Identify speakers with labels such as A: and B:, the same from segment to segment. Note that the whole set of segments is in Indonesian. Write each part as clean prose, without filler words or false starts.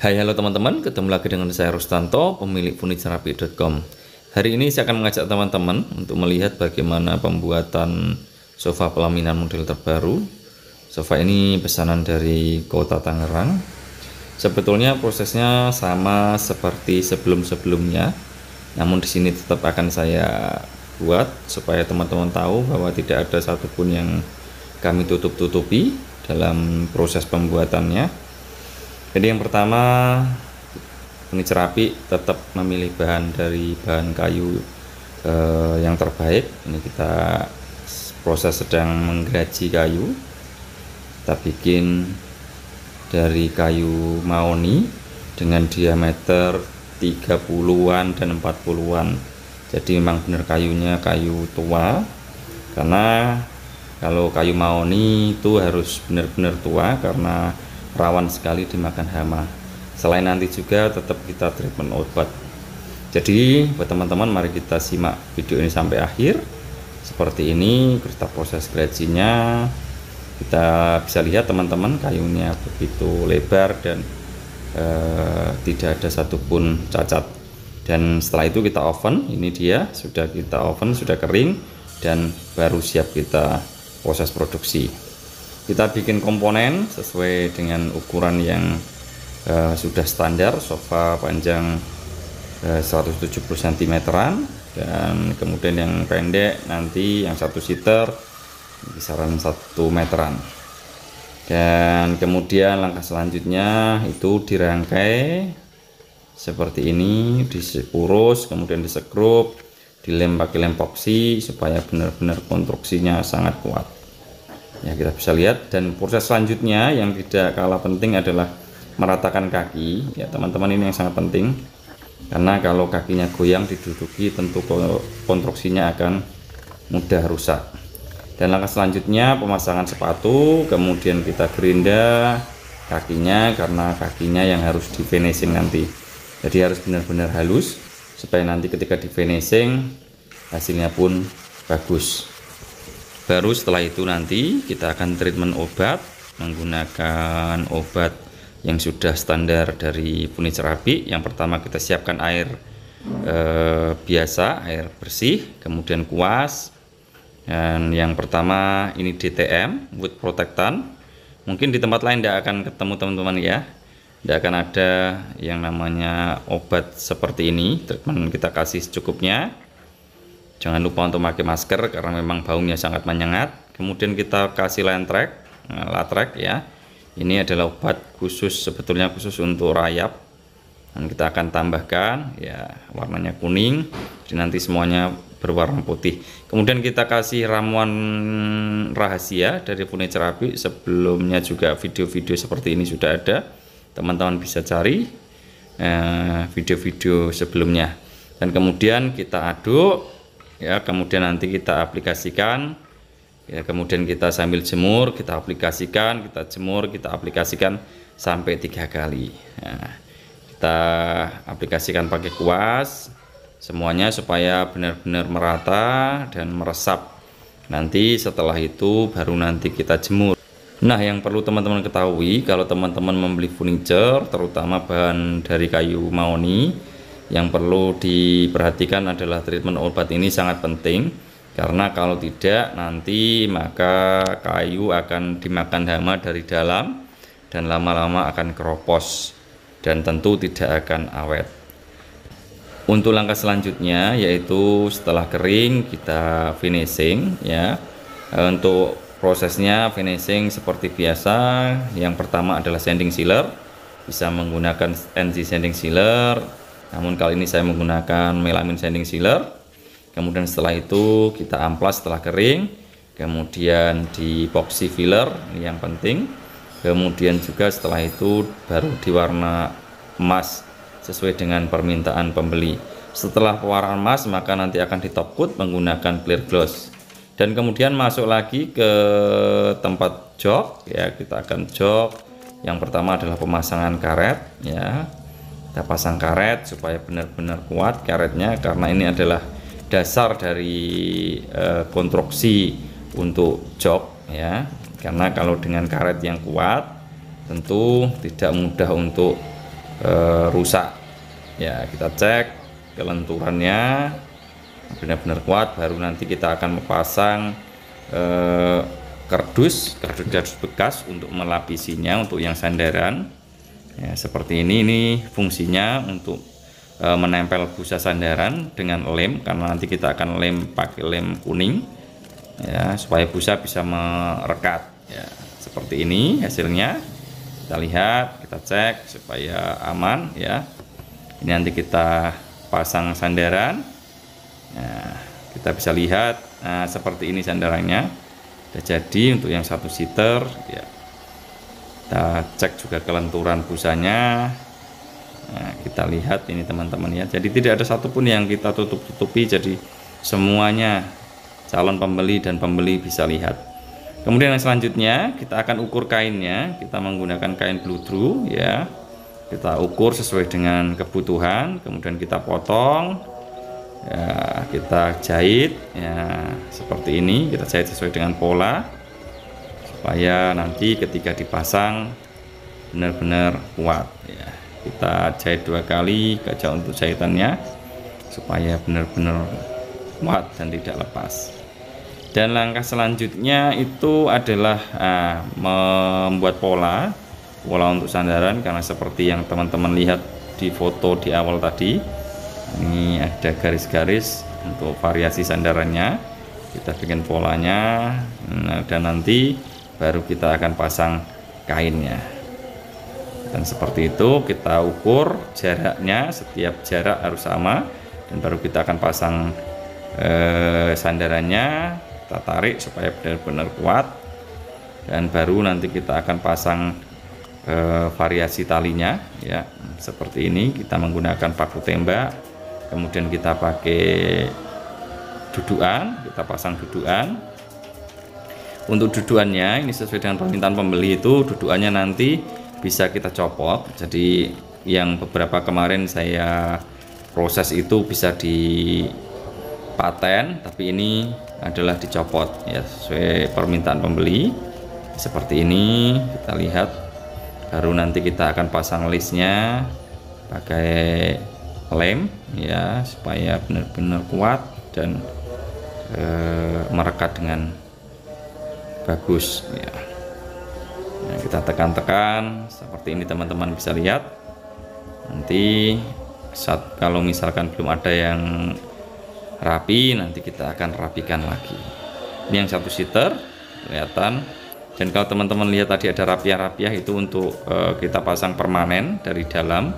A: Hai, halo teman-teman, ketemu lagi dengan saya Rustanto, pemilik furniturapi.com. Hari ini saya akan mengajak teman-teman untuk melihat bagaimana pembuatan sofa pelaminan model terbaru. Sofa ini pesanan dari Kota Tangerang. Sebetulnya prosesnya sama seperti sebelum-sebelumnya, namun di sini tetap akan saya buat supaya teman-teman tahu bahwa tidak ada satupun yang kami tutup-tutupi dalam proses pembuatannya. Jadi yang pertama, furniturapi tetap memilih bahan dari bahan kayu yang terbaik. Ini kita proses sedang menggaji kayu. Kita bikin dari kayu mahoni dengan diameter 30-an dan 40-an. Jadi memang benar kayunya kayu tua, karena kalau kayu mahoni itu harus benar-benar tua karena rawan sekali dimakan hama. Selain nanti juga tetap kita treatment obat. Jadi buat teman-teman, mari kita simak video ini sampai akhir. Seperti ini kita proses gerajinya. Kita bisa lihat teman-teman, kayunya begitu lebar dan tidak ada satupun cacat. Dan setelah itu kita oven. Ini dia, sudah kita oven, sudah kering dan baru siap kita proses produksi. Kita bikin komponen sesuai dengan ukuran yang sudah standar. Sofa panjang 170 cm dan kemudian yang pendek nanti yang 1 seater kisaran 1 meteran. Dan kemudian langkah selanjutnya itu dirangkai seperti ini, diurus, kemudian disekrup, dilem pakai lem epoxy supaya benar-benar konstruksinya sangat kuat. Ya, kita bisa lihat. Dan proses selanjutnya yang tidak kalah penting adalah meratakan kaki. Ya teman-teman, ini yang sangat penting, karena kalau kakinya goyang diduduki tentu konstruksinya akan mudah rusak. Dan langkah selanjutnya pemasangan sepatu, kemudian kita gerinda kakinya, karena kakinya yang harus di finishing nanti. Jadi harus benar-benar halus supaya nanti ketika di finishing hasilnya pun bagus. Baru setelah itu nanti kita akan treatment obat menggunakan obat yang sudah standar dari furniturapi. Yang pertama kita siapkan air biasa, air bersih, kemudian kuas. Dan yang pertama ini DTM, wood protectant. Mungkin di tempat lain tidak akan ketemu teman-teman ya, tidak akan ada yang namanya obat seperti ini. Treatment kita kasih secukupnya. Jangan lupa untuk pakai masker karena memang baunya sangat menyengat. Kemudian kita kasih latrek ya. Ini adalah obat khusus, sebetulnya khusus untuk rayap. Dan kita akan tambahkan ya, warnanya kuning. Jadi nanti semuanya berwarna putih. Kemudian kita kasih ramuan rahasia dari furniturapi. Sebelumnya juga video-video seperti ini sudah ada. Teman-teman bisa cari video-video sebelumnya. Dan kemudian kita aduk. Ya, kemudian nanti kita aplikasikan ya, kemudian kita sambil jemur, kita aplikasikan, kita jemur, kita aplikasikan sampai 3 kali. Nah, kita aplikasikan pakai kuas semuanya supaya benar-benar merata dan meresap. Nanti setelah itu baru nanti kita jemur. Nah, yang perlu teman-teman ketahui, kalau teman-teman membeli furniture terutama bahan dari kayu mahoni, yang perlu diperhatikan adalah treatment obat ini sangat penting, karena kalau tidak nanti maka kayu akan dimakan hama dari dalam dan lama-lama akan keropos dan tentu tidak akan awet. Untuk langkah selanjutnya yaitu setelah kering kita finishing ya. Untuk prosesnya finishing seperti biasa, yang pertama adalah sanding sealer. Bisa menggunakan NC sanding sealer, namun kali ini saya menggunakan melamin sanding sealer. Kemudian setelah itu kita amplas setelah kering, kemudian di epoxy filler, ini yang penting. Kemudian juga setelah itu baru diwarna emas sesuai dengan permintaan pembeli. Setelah pewarnaan emas maka nanti akan di top coat menggunakan clear gloss. Dan kemudian masuk lagi ke tempat jok ya, kita akan jok. Yang pertama adalah pemasangan karet ya. Kita pasang karet supaya benar-benar kuat karetnya, karena ini adalah dasar dari konstruksi untuk jok ya. Karena kalau dengan karet yang kuat tentu tidak mudah untuk rusak. Ya, kita cek kelenturannya benar-benar kuat, baru nanti kita akan memasang kardus bekas untuk melapisinya untuk yang sandaran. Ya, seperti ini fungsinya untuk menempel busa sandaran dengan lem, karena nanti kita akan lem pakai lem kuning ya, supaya busa bisa merekat ya. Seperti ini hasilnya, kita lihat, kita cek supaya aman ya. Ini nanti kita pasang sandaran. Nah, kita bisa lihat, nah, seperti ini sandarannya udah jadi untuk yang 1 seater ya. Kita cek juga kelenturan busanya. Nah, kita lihat ini teman-teman ya, jadi tidak ada satupun yang kita tutupi, jadi semuanya calon pembeli dan pembeli bisa lihat. Kemudian yang selanjutnya kita akan ukur kainnya. Kita menggunakan kain bludru ya, kita ukur sesuai dengan kebutuhan, kemudian kita potong ya, kita jahit ya, seperti ini. Kita jahit sesuai dengan pola supaya nanti ketika dipasang benar-benar kuat ya. Kita jahit 2 kali gajah untuk jahitannya supaya benar-benar kuat dan tidak lepas. Dan langkah selanjutnya itu adalah membuat pola untuk sandaran, karena seperti yang teman-teman lihat di foto di awal tadi, ini ada garis-garis untuk variasi sandarannya. Kita bikin polanya, dan nanti baru kita akan pasang kainnya. Dan seperti itu kita ukur jaraknya, setiap jarak harus sama, dan baru kita akan pasang sandarannya. Kita tarik supaya benar-benar kuat, dan baru nanti kita akan pasang variasi talinya ya, seperti ini. Kita menggunakan paku tembak, kemudian kita pakai dudukan, kita pasang dudukan. Untuk dudukannya ini sesuai dengan permintaan pembeli, itu dudukannya nanti bisa kita copot. Jadi yang beberapa kemarin saya proses itu bisa di paten, tapi ini adalah dicopot ya, sesuai permintaan pembeli. Seperti ini kita lihat, baru nanti kita akan pasang listnya pakai lem ya, supaya benar-benar kuat dan merekat dengan bagus ya. Nah, kita tekan-tekan seperti ini, teman-teman bisa lihat. Nanti saat kalau misalkan belum ada yang rapi, nanti kita akan rapikan lagi. Ini yang 1 seater kelihatan. Dan kalau teman-teman lihat tadi ada rapiah-rapiah, itu untuk kita pasang permanen dari dalam,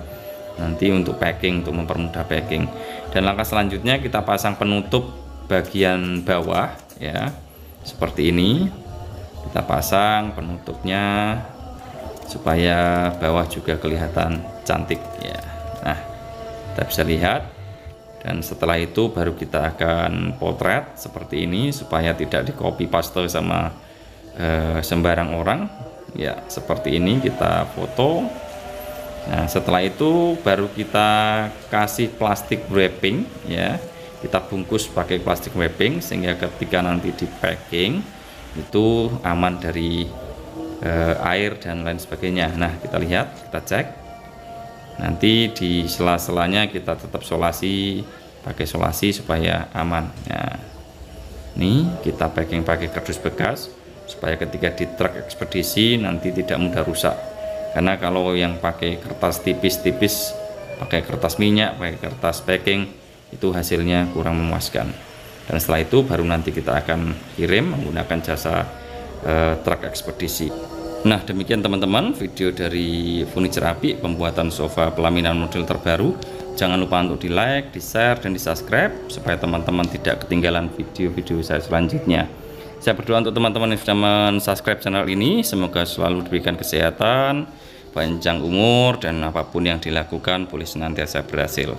A: nanti untuk packing, untuk mempermudah packing. Dan langkah selanjutnya kita pasang penutup bagian bawah ya, seperti ini. Kita pasang penutupnya supaya bawah juga kelihatan cantik ya. Nah, kita bisa lihat. Dan setelah itu baru kita akan potret seperti ini, supaya tidak di copy paste sama sembarang orang ya. Seperti ini kita foto. Nah, setelah itu baru kita kasih plastik wrapping ya, kita bungkus pakai plastik wrapping, sehingga ketika nanti di packing itu aman dari air dan lain sebagainya. Nah, kita lihat, kita cek. Nanti di sela-selanya kita tetap solasi, pakai solasi supaya aman. Nah, ini kita packing pakai kardus bekas supaya ketika di truk ekspedisi nanti tidak mudah rusak. Karena kalau yang pakai kertas tipis-tipis, pakai kertas minyak, pakai kertas packing, itu hasilnya kurang memuaskan. Dan setelah itu baru nanti kita akan kirim menggunakan jasa truk ekspedisi. Nah, demikian teman-teman video dari Furniture Apik pembuatan sofa pelaminan model terbaru. Jangan lupa untuk di like, di share, dan di subscribe supaya teman-teman tidak ketinggalan video-video saya selanjutnya. Saya berdoa untuk teman-teman yang sudah mensubscribe channel ini, semoga selalu diberikan kesehatan, panjang umur, dan apapun yang dilakukan boleh senantiasa berhasil.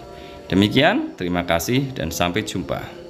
A: Demikian, terima kasih dan sampai jumpa.